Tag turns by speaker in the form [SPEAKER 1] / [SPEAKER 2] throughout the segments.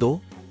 [SPEAKER 1] 2،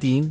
[SPEAKER 1] 3،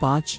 [SPEAKER 1] 5،